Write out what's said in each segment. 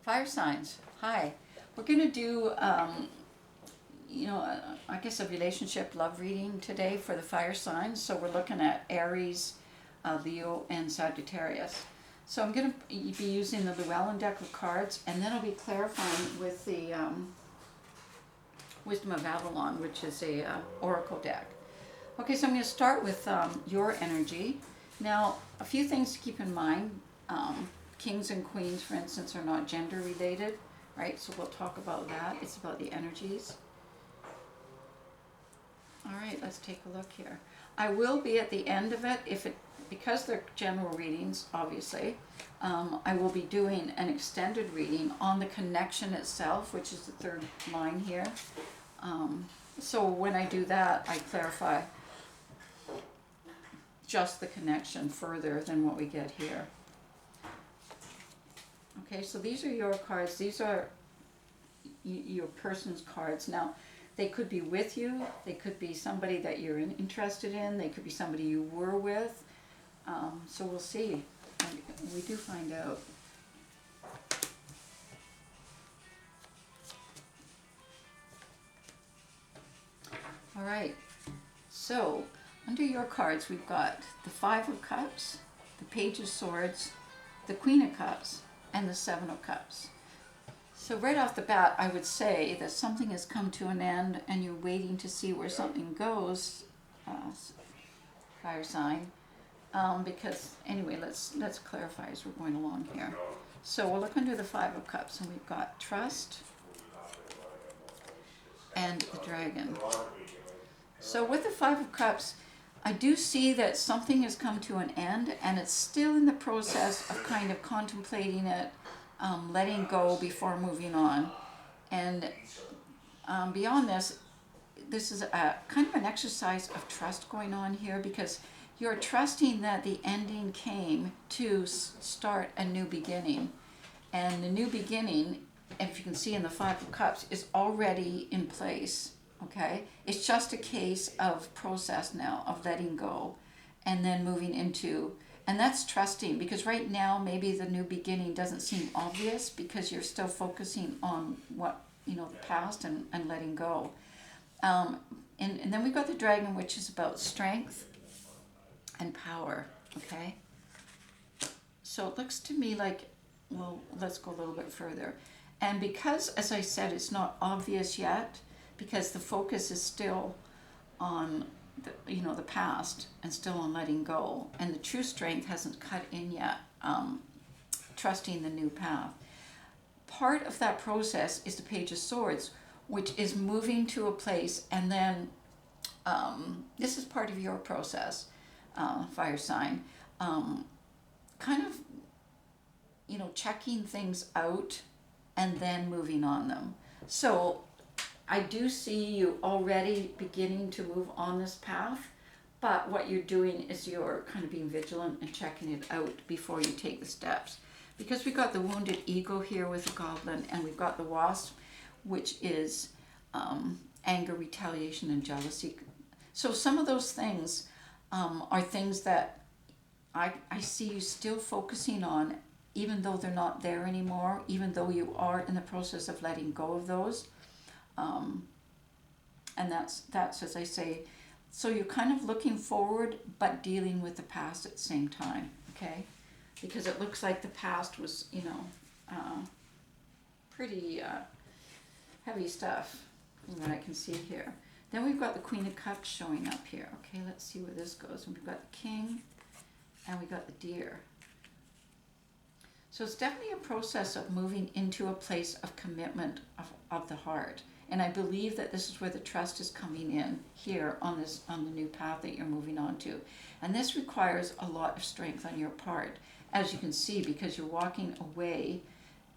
Fire signs, hi. We're going to do, I guess a relationship love reading today for the fire signs. So we're looking at Aries, Leo, and Sagittarius. So I'm going to be using the Llewellyn deck of cards, and then I'll be clarifying with the Wisdom of Avalon, which is a oracle deck. Okay, so I'm going to start with your energy. Now, a few things to keep in mind. Kings and queens, for instance, are not gender related, right? So we'll talk about that. It's about the energies. All right, let's take a look here. I will be at the end of it, because they're general readings, obviously. I will be doing an extended reading on the connection itself, which is the third line here. So when I do that, I clarify just the connection further than what we get here. Okay, so these are your cards. These are your person's cards. Now, they could be with you. They could be somebody that you're interested in. They could be somebody you were with. So we'll see. We do find out. All right. So under your cards, we've got the Five of Cups, the Page of Swords, the Queen of Cups, and the Seven of Cups. So right off the bat, I would say that something has come to an end and you're waiting to see where something goes, fire sign. Because anyway, let's clarify as we're going along here. So we'll look under the Five of Cups, and we've got trust and the dragon. So with the Five of Cups, I do see that something has come to an end, and it's still in the process of kind of contemplating it, letting go before moving on. And beyond this, this is a kind of an exercise of trust going on here, because you're trusting that the ending came to start a new beginning. And the new beginning, if you can see in the Five of Cups, is already in place. Okay, it's just a case of process now, of letting go and then moving into, and that's trusting, because right now maybe the new beginning doesn't seem obvious because you're still focusing on what, the past and letting go. And then we've got the dragon, which is about strength and power. Okay, so it looks to me like, well, let's go a little bit further. And because, as I said, it's not obvious yet, because the focus is still on the past and still on letting go, and the true strength hasn't cut in yet, trusting the new path. Part of that process is the Page of Swords, which is moving to a place, and then this is part of your process, fire sign, kind of checking things out and then moving on them. So I do see you already beginning to move on this path, but what you're doing is you're kind of being vigilant and checking it out before you take the steps. Because we've got the wounded ego here with the goblin, and we've got the wasp, which is anger, retaliation, and jealousy. So some of those things are things that I see you still focusing on, even though they're not there anymore, even though you are in the process of letting go of those. And that's as I say, so you're kind of looking forward but dealing with the past at the same time, okay? Because it looks like the past was, pretty heavy stuff from what I can see here. Then we've got the Queen of Cups showing up here. Okay, let's see where this goes. And we've got the King and we got the Deer. So it's definitely a process of moving into a place of commitment of the heart. And I believe that this is where the trust is coming in here on the new path that you're moving on to. And this requires a lot of strength on your part, as you can see, because you're walking away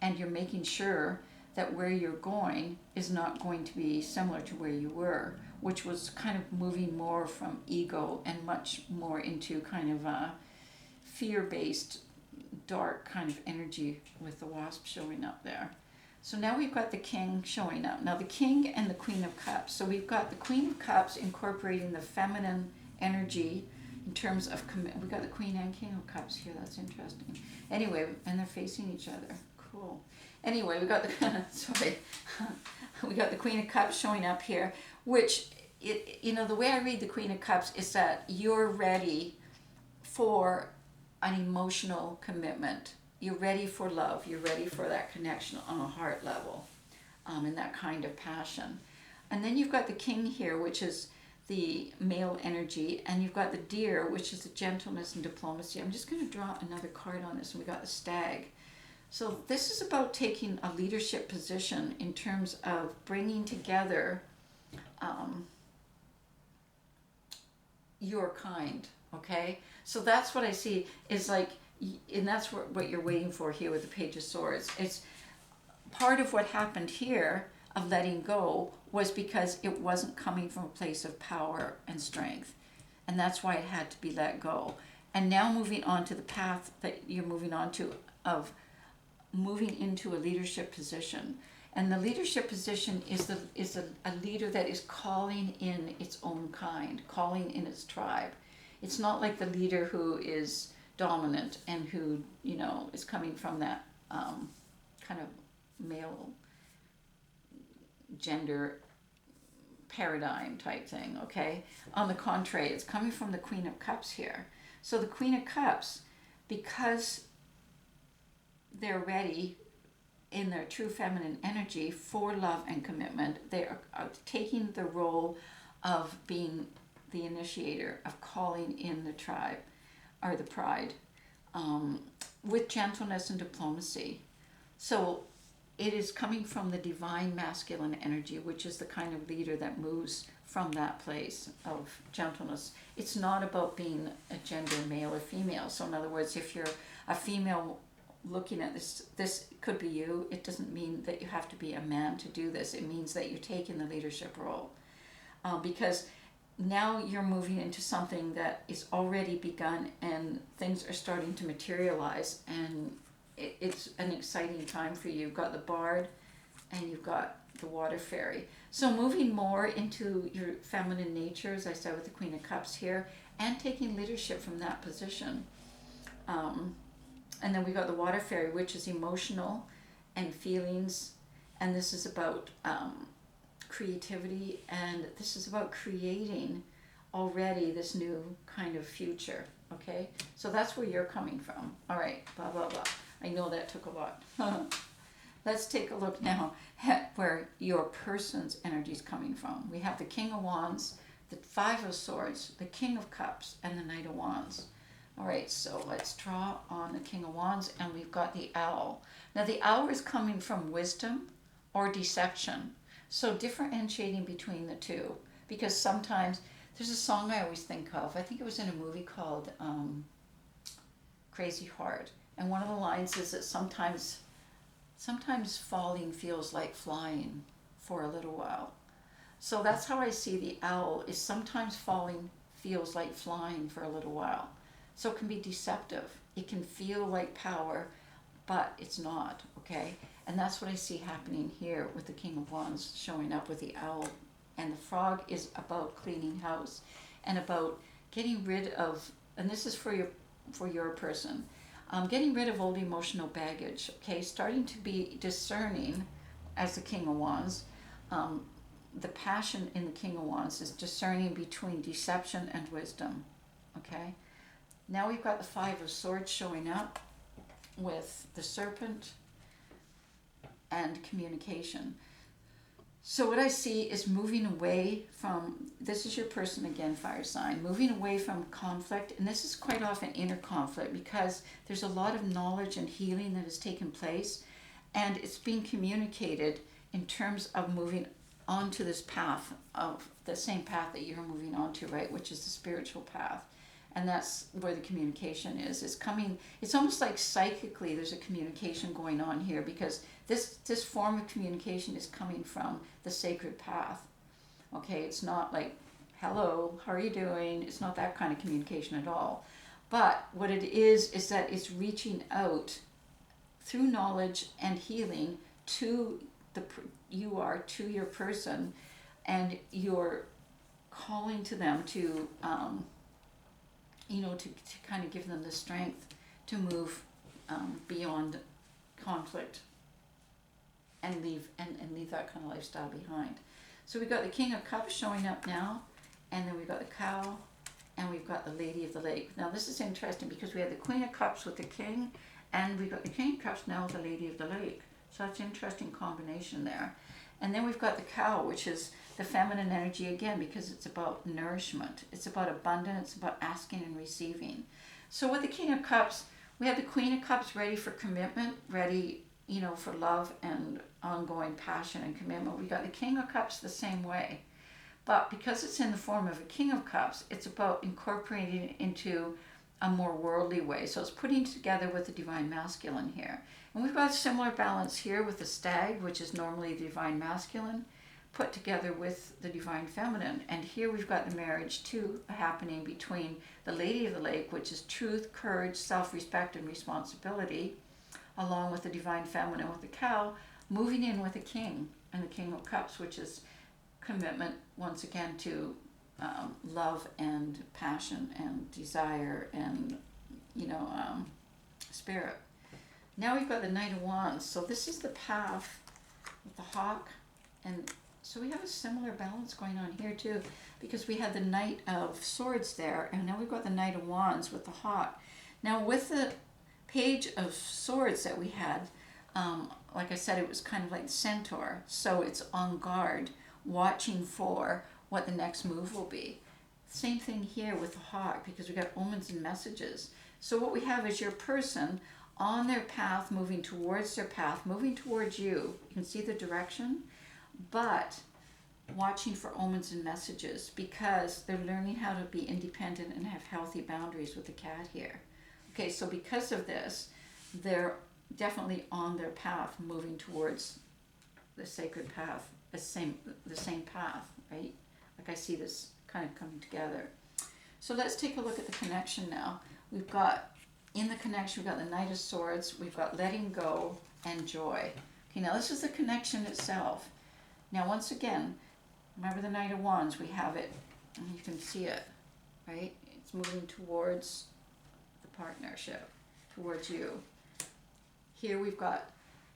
and you're making sure that where you're going is not going to be similar to where you were, which was kind of moving more from ego and much more into kind of a fear-based, dark kind of energy with the wasp showing up there. So now we've got the King showing up. Now the King and the Queen of Cups. So we've got the Queen of Cups incorporating the feminine energy in terms of we've got the Queen and King of Cups here. That's interesting. Anyway, and they're facing each other. cool. Anyway, we got the sorry, we got the Queen of Cups showing up here, which the way I read the Queen of Cups is that you're ready for an emotional commitment. You're ready for love. You're ready for that connection on a heart level, and that kind of passion. And then you've got the King here, which is the male energy, and you've got the Deer, which is the gentleness and diplomacy. I'm just going to draw another card on this, and we got the Stag. So this is about taking a leadership position in terms of bringing together your kind, okay? So that's what I see is like, and that's what you're waiting for here with the Page of Swords. It's part of what happened here of letting go was because it wasn't coming from a place of power and strength. And that's why it had to be let go. And now moving on to the path that you're moving on to of moving into a leadership position. And the leadership position is a leader that is calling in its own kind, calling in its tribe. It's not like the leader who is dominant and who, is coming from that kind of male gender paradigm type thing, okay? On the contrary, it's coming from the Queen of Cups here. So the Queen of Cups, because they're ready in their true feminine energy for love and commitment, they are taking the role of being the initiator, of calling in the tribe or the pride, with gentleness and diplomacy. So it is coming from the divine masculine energy, which is the kind of leader that moves from that place of gentleness. It's not about being a gender male or female. So in other words, if you're a female looking at this could be you. It doesn't mean that you have to be a man to do this. It means that you're taking the leadership role, because now you're moving into something that is already begun and things are starting to materialize, and it's an exciting time for you. You've got the Bard and you've got the Water Fairy. So moving more into your feminine nature, as I said with the Queen of Cups here, and taking leadership from that position. And then we got the Water Fairy, which is emotional and feelings, and this is about creativity, and this is about creating already this new kind of future, okay? So that's where you're coming from. All right, blah, blah, blah. I know that took a lot. Let's take a look now at where your person's energy is coming from. We have the King of Wands, the Five of Swords, the King of Cups, and the Knight of Wands. All right, so let's draw on the King of Wands, and we've got the Owl. Now the Owl is coming from wisdom or deception. So differentiating between the two, because sometimes there's a song I always think of. I think it was in a movie called Crazy Heart, and one of the lines is that sometimes falling feels like flying for a little while. So that's how I see the owl, is sometimes falling feels like flying for a little while. So it can be deceptive. It can feel like power, but it's not, okay? And that's what I see happening here with the King of Wands showing up with the owl. And the frog is about cleaning house and about getting rid of, and this is for your person, getting rid of old emotional baggage, okay? Starting to be discerning as the King of Wands. The passion in the King of Wands is discerning between deception and wisdom, okay? Now we've got the Five of Swords showing up with the Serpent and communication. So what I see is moving away from, this is your person again, fire sign, moving away from conflict, and this is quite often inner conflict because there's a lot of knowledge and healing that has taken place, and it's being communicated in terms of moving onto this path, of the same path that you're moving on to, right, which is the spiritual path. And that's where the communication is. It's coming, it's almost like psychically there's a communication going on here, because this form of communication is coming from the sacred path. Okay, it's not like, hello, how are you doing? It's not that kind of communication at all. But what it is that it's reaching out through knowledge and healing to to your person, and you're calling to them to to kind of give them the strength to move beyond conflict and leave that kind of lifestyle behind. So we've got the King of Cups showing up now, and then we've got the Cow, and we've got the Lady of the Lake. Now this is interesting because we have the Queen of Cups with the King, and we've got the King of Cups now with the Lady of the Lake. So that's an interesting combination there. And then we've got the Cow, which is the feminine energy again, because it's about nourishment. It's about abundance, it's about asking and receiving. So with the King of Cups, we have the Queen of Cups ready for commitment, ready, for love and ongoing passion and commitment. We got the King of Cups the same way. But because it's in the form of a King of Cups, it's about incorporating it into a more worldly way. So it's putting together with the Divine Masculine here. And we've got a similar balance here with the Stag, which is normally the Divine Masculine, put together with the Divine Feminine. And here we've got the marriage too happening between the Lady of the Lake, which is truth, courage, self-respect, and responsibility, along with the Divine Feminine with the Cow, moving in with the King and the King of Cups, which is commitment once again to love and passion and desire and spirit. Now we've got the Knight of Wands. So this is the path with the Hawk, and so we have a similar balance going on here too, because we had the Knight of Swords there, and now we've got the Knight of Wands with the Hawk. Now with the Page of Swords that we had, like I said, it was kind of like Centaur, so it's on guard, watching for what the next move will be. Same thing here with the Hawk, because we got omens and messages. So what we have is your person on their path, moving towards their path, moving towards you. You can see the direction, but watching for omens and messages, because they're learning how to be independent and have healthy boundaries with the Cat here. Okay, so because of this, they're definitely on their path, moving towards the sacred path, the same path, right? Like I see this kind of coming together. So let's take a look at the connection now. We've got, in the connection, we've got the Knight of Swords, we've got letting go and joy. Okay, now this is the connection itself. Now once again, remember the Knight of Wands, we have it, and you can see it, right? It's moving towards the partnership, towards you. Here we've got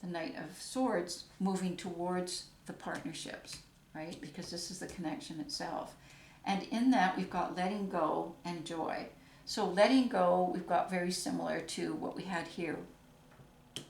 the Knight of Swords moving towards the partnerships, right? Because this is the connection itself. And in that we've got letting go and joy. So letting go, we've got very similar to what we had here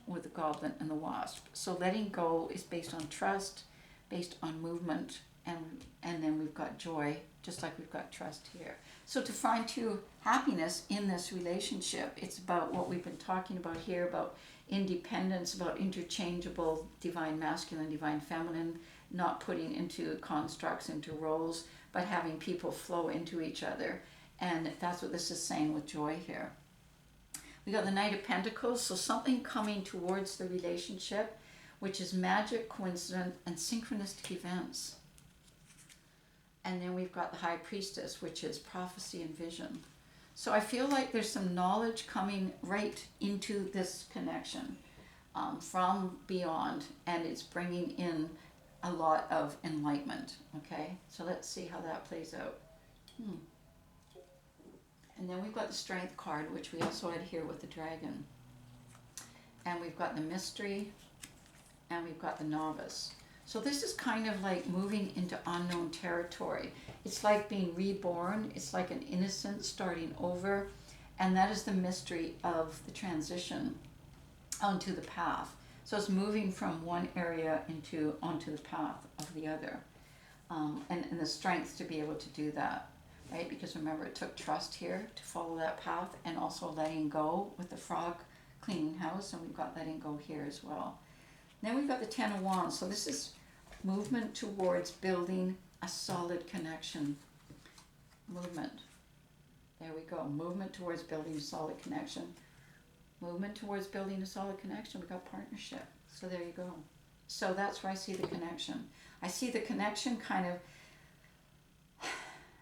with the Goblin and the Wasp. So letting go is based on trust, based on movement, and then we've got joy, just like we've got trust here. So to find true happiness in this relationship, it's about what we've been talking about here, about independence, about interchangeable Divine Masculine, Divine Feminine, not putting into constructs, into roles, but having people flow into each other. And that's what this is saying with joy here. We got the Knight of Pentacles, so something coming towards the relationship, which is magic, coincidence, and synchronistic events. And then we've got the High Priestess, which is prophecy and vision. So I feel like there's some knowledge coming right into this connection from beyond, and it's bringing in a lot of enlightenment. Okay, so let's see how that plays out. And then we've got the Strength card, which we also had here with the Dragon. And we've got the Mystery, and we've got the Novice. So this is kind of like moving into unknown territory. It's like being reborn. It's like an innocent starting over. And that is the mystery of the transition onto the path. So it's moving from one area onto the path of the other. And the strength to be able to do that, right? Because remember, it took trust here to follow that path, and also letting go with the frog cleaning house, and we've got letting go here as well. Then we've got the Ten of Wands. So this is movement towards building a solid connection. Movement. There we go. Movement towards building a solid connection. Movement towards building a solid connection. We've got partnership. So there you go. So that's where I see the connection. I see the connection kind of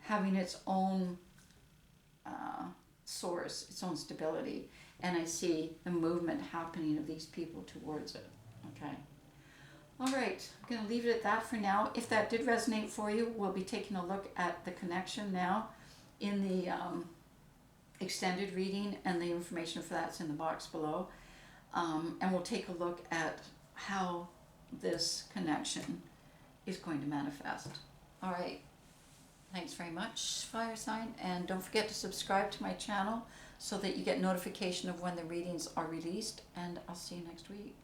having its own source, its own stability. And I see the movement happening of these people towards it. Okay. All right. I'm going to leave it at that for now. If that did resonate for you, we'll be taking a look at the connection now in the extended reading, and the information for that's in the box below. and we'll take a look at how this connection is going to manifest. All right. Thanks very much, fire sign, and don't forget to subscribe to my channel so that you get notification of when the readings are released, and I'll see you next week.